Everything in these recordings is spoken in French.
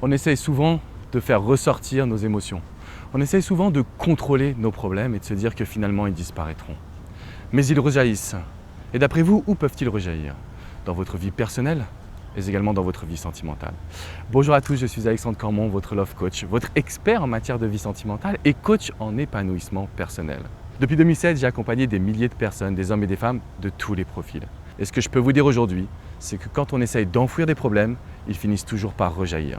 On essaye souvent de faire ressortir nos émotions. On essaye souvent de contrôler nos problèmes et de se dire que finalement ils disparaîtront. Mais ils rejaillissent. Et d'après vous, où peuvent-ils rejaillir? Dans votre vie personnelle, mais également dans votre vie sentimentale. Bonjour à tous, je suis Alexandre Cormon, votre love coach, votre expert en matière de vie sentimentale et coach en épanouissement personnel. Depuis 2007, j'ai accompagné des milliers de personnes, des hommes et des femmes de tous les profils. Et ce que je peux vous dire aujourd'hui, c'est que quand on essaye d'enfouir des problèmes, ils finissent toujours par rejaillir.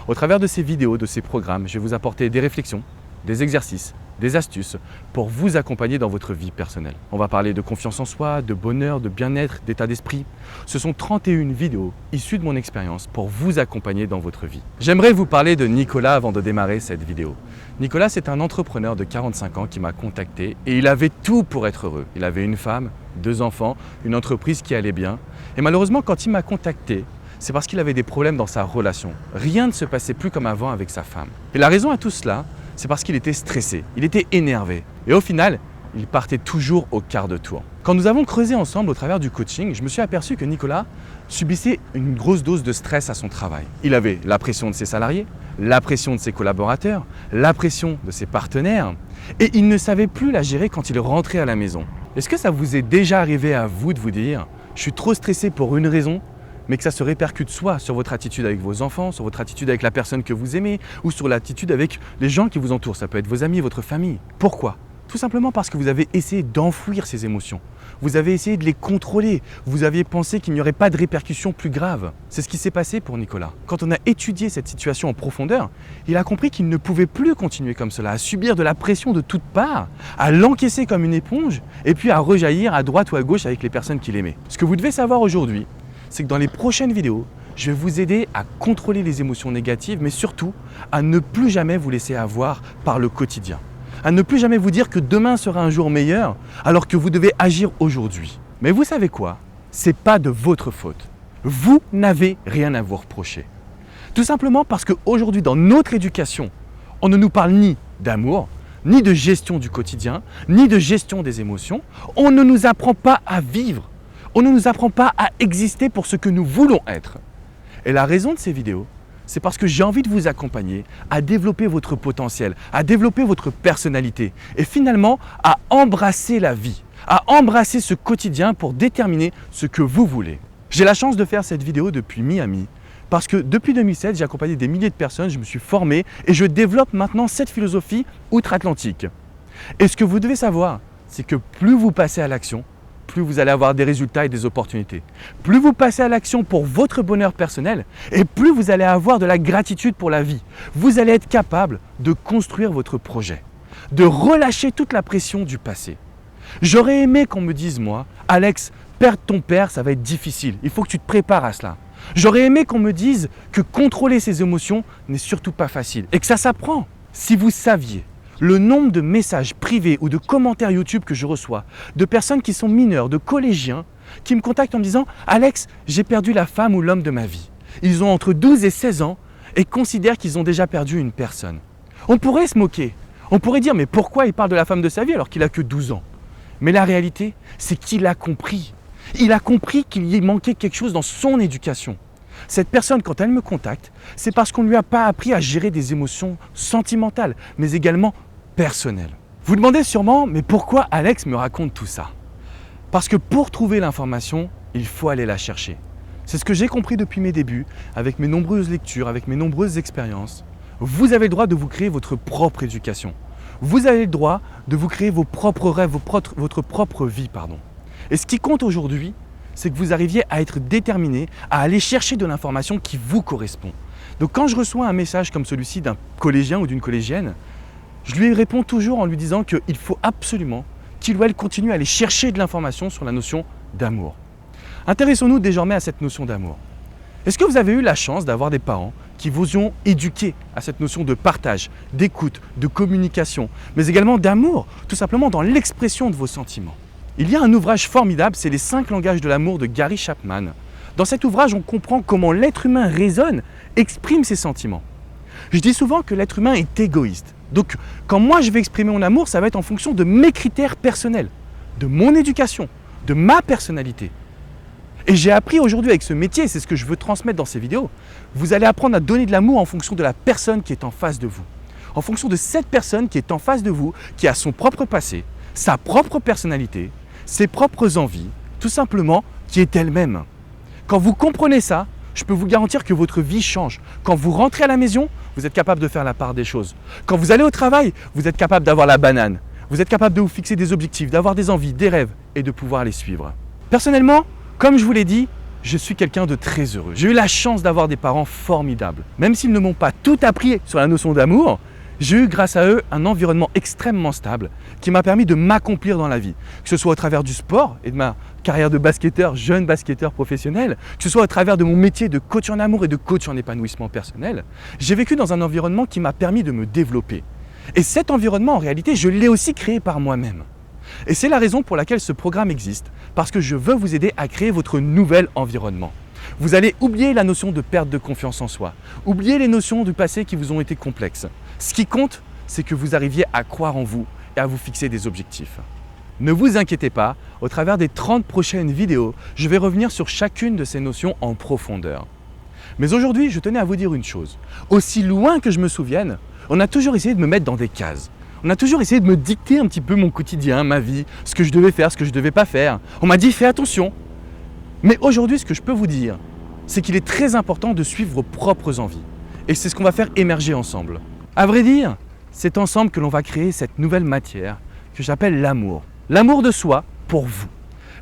Au travers de ces vidéos, de ces programmes, je vais vous apporter des réflexions, des exercices, des astuces pour vous accompagner dans votre vie personnelle. On va parler de confiance en soi, de bonheur, de bien-être, d'état d'esprit. Ce sont 31 vidéos issues de mon expérience pour vous accompagner dans votre vie. J'aimerais vous parler de Nicolas avant de démarrer cette vidéo. Nicolas, c'est un entrepreneur de 45 ans qui m'a contacté et il avait tout pour être heureux. Il avait une femme, 2 enfants, une entreprise qui allait bien. Et malheureusement, quand il m'a contacté, c'est parce qu'il avait des problèmes dans sa relation. Rien ne se passait plus comme avant avec sa femme. Et la raison à tout cela, c'est parce qu'il était stressé, il était énervé. Et au final, il partait toujours au quart de tour. Quand nous avons creusé ensemble au travers du coaching, je me suis aperçu que Nicolas subissait une grosse dose de stress à son travail. Il avait la pression de ses salariés, la pression de ses collaborateurs, la pression de ses partenaires, et il ne savait plus la gérer quand il rentrait à la maison. Est-ce que ça vous est déjà arrivé à vous de vous dire « je suis trop stressé pour une raison », mais que ça se répercute soit sur votre attitude avec vos enfants, sur votre attitude avec la personne que vous aimez, ou sur l'attitude avec les gens qui vous entourent. Ça peut être vos amis, votre famille. Pourquoi? Tout simplement parce que vous avez essayé d'enfouir ces émotions. Vous avez essayé de les contrôler. Vous aviez pensé qu'il n'y aurait pas de répercussions plus graves. C'est ce qui s'est passé pour Nicolas. Quand on a étudié cette situation en profondeur, il a compris qu'il ne pouvait plus continuer comme cela, à subir de la pression de toutes parts, à l'encaisser comme une éponge, et puis à rejaillir à droite ou à gauche avec les personnes qu'il aimait. Ce que vous devez savoir aujourd'hui, c'est que dans les prochaines vidéos, je vais vous aider à contrôler les émotions négatives, mais surtout à ne plus jamais vous laisser avoir par le quotidien. À ne plus jamais vous dire que demain sera un jour meilleur, alors que vous devez agir aujourd'hui. Mais vous savez quoi? C'est pas de votre faute. Vous n'avez rien à vous reprocher. Tout simplement parce qu'aujourd'hui, dans notre éducation, on ne nous parle ni d'amour, ni de gestion du quotidien, ni de gestion des émotions. On ne nous apprend pas à vivre. On ne nous apprend pas à exister pour ce que nous voulons être. Et la raison de ces vidéos, c'est parce que j'ai envie de vous accompagner à développer votre potentiel, à développer votre personnalité et finalement à embrasser la vie, à embrasser ce quotidien pour déterminer ce que vous voulez. J'ai la chance de faire cette vidéo depuis Miami parce que depuis 2007, j'ai accompagné des milliers de personnes, je me suis formé et je développe maintenant cette philosophie outre-Atlantique. Et ce que vous devez savoir, c'est que plus vous passez à l'action, plus vous allez avoir des résultats et des opportunités. Plus vous passez à l'action pour votre bonheur personnel et plus vous allez avoir de la gratitude pour la vie. Vous allez être capable de construire votre projet, de relâcher toute la pression du passé. J'aurais aimé qu'on me dise, moi, Alex, perdre ton père, ça va être difficile. Il faut que tu te prépares à cela. J'aurais aimé qu'on me dise que contrôler ses émotions n'est surtout pas facile et que ça s'apprend. Si vous saviez le nombre de messages privés ou de commentaires YouTube que je reçois, de personnes qui sont mineures, de collégiens, qui me contactent en me disant « Alex, j'ai perdu la femme ou l'homme de ma vie ». Ils ont entre 12 et 16 ans et considèrent qu'ils ont déjà perdu une personne. On pourrait se moquer. On pourrait dire « Mais pourquoi il parle de la femme de sa vie alors qu'il n'a que 12 ans ?» Mais la réalité, c'est qu'il a compris. Il a compris qu'il y manquait quelque chose dans son éducation. Cette personne, quand elle me contacte, c'est parce qu'on ne lui a pas appris à gérer des émotions sentimentales, mais également personnel. Vous demandez sûrement, mais pourquoi Alex me raconte tout ça? Parce que pour trouver l'information, il faut aller la chercher. C'est ce que j'ai compris depuis mes débuts, avec mes nombreuses lectures, avec mes nombreuses expériences. Vous avez le droit de vous créer votre propre éducation. Vous avez le droit de vous créer vos propres rêves, votre propre vie, Et ce qui compte aujourd'hui, c'est que vous arriviez à être déterminé, à aller chercher de l'information qui vous correspond. Donc quand je reçois un message comme celui-ci d'un collégien ou d'une collégienne, je lui réponds toujours en lui disant qu'il faut absolument qu'il ou elle continue à aller chercher de l'information sur la notion d'amour. Intéressons-nous désormais à cette notion d'amour. Est-ce que vous avez eu la chance d'avoir des parents qui vous ont éduqué à cette notion de partage, d'écoute, de communication, mais également d'amour, tout simplement dans l'expression de vos sentiments? Il y a un ouvrage formidable, c'est les 5 langages de l'amour de Gary Chapman. Dans cet ouvrage, on comprend comment l'être humain raisonne, exprime ses sentiments. Je dis souvent que l'être humain est égoïste. Donc, quand moi je vais exprimer mon amour, ça va être en fonction de mes critères personnels, de mon éducation, de ma personnalité. Et j'ai appris aujourd'hui avec ce métier, et c'est ce que je veux transmettre dans ces vidéos, vous allez apprendre à donner de l'amour en fonction de la personne qui est en face de vous. En fonction de cette personne qui est en face de vous, qui a son propre passé, sa propre personnalité, ses propres envies, tout simplement qui est elle-même. Quand vous comprenez ça, je peux vous garantir que votre vie change. Quand vous rentrez à la maison, vous êtes capable de faire la part des choses. Quand vous allez au travail, vous êtes capable d'avoir la banane. Vous êtes capable de vous fixer des objectifs, d'avoir des envies, des rêves et de pouvoir les suivre. Personnellement, comme je vous l'ai dit, je suis quelqu'un de très heureux. J'ai eu la chance d'avoir des parents formidables. Même s'ils ne m'ont pas tout appris sur la notion d'amour, j'ai eu grâce à eux un environnement extrêmement stable qui m'a permis de m'accomplir dans la vie. Que ce soit au travers du sport et de ma carrière de basketteur, jeune basketteur professionnel, que ce soit au travers de mon métier de coach en amour et de coach en épanouissement personnel, j'ai vécu dans un environnement qui m'a permis de me développer. Et cet environnement, en réalité, je l'ai aussi créé par moi-même. Et c'est la raison pour laquelle ce programme existe, parce que je veux vous aider à créer votre nouvel environnement. Vous allez oublier la notion de perte de confiance en soi, oublier les notions du passé qui vous ont été complexes. Ce qui compte, c'est que vous arriviez à croire en vous et à vous fixer des objectifs. Ne vous inquiétez pas, au travers des 30 prochaines vidéos, je vais revenir sur chacune de ces notions en profondeur. Mais aujourd'hui, je tenais à vous dire une chose. Aussi loin que je me souvienne, on a toujours essayé de me mettre dans des cases. On a toujours essayé de me dicter un petit peu mon quotidien, ma vie, ce que je devais faire, ce que je ne devais pas faire. On m'a dit « fais attention ». Mais aujourd'hui, ce que je peux vous dire, c'est qu'il est très important de suivre vos propres envies. Et c'est ce qu'on va faire émerger ensemble. À vrai dire, c'est ensemble que l'on va créer cette nouvelle matière que j'appelle l'amour. L'amour de soi pour vous.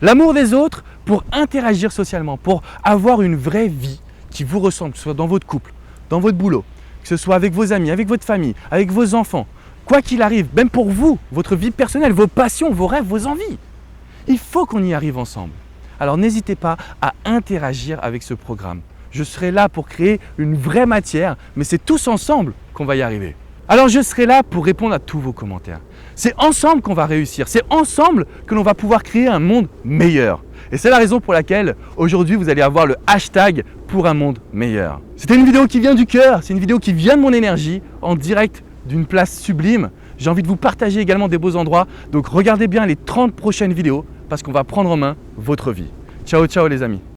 L'amour des autres pour interagir socialement, pour avoir une vraie vie qui vous ressemble, que ce soit dans votre couple, dans votre boulot, que ce soit avec vos amis, avec votre famille, avec vos enfants. Quoi qu'il arrive, même pour vous, votre vie personnelle, vos passions, vos rêves, vos envies. Il faut qu'on y arrive ensemble. Alors n'hésitez pas à interagir avec ce programme. Je serai là pour créer une vraie matière, mais c'est tous ensemble qu'on va y arriver. Alors je serai là pour répondre à tous vos commentaires. C'est ensemble qu'on va réussir, c'est ensemble que l'on va pouvoir créer un monde meilleur. Et c'est la raison pour laquelle aujourd'hui vous allez avoir le hashtag pour un monde meilleur. C'était une vidéo qui vient du cœur, c'est une vidéo qui vient de mon énergie, en direct d'une place sublime. J'ai envie de vous partager également des beaux endroits, donc regardez bien les 30 prochaines vidéos parce qu'on va prendre en main votre vie. Ciao, ciao les amis.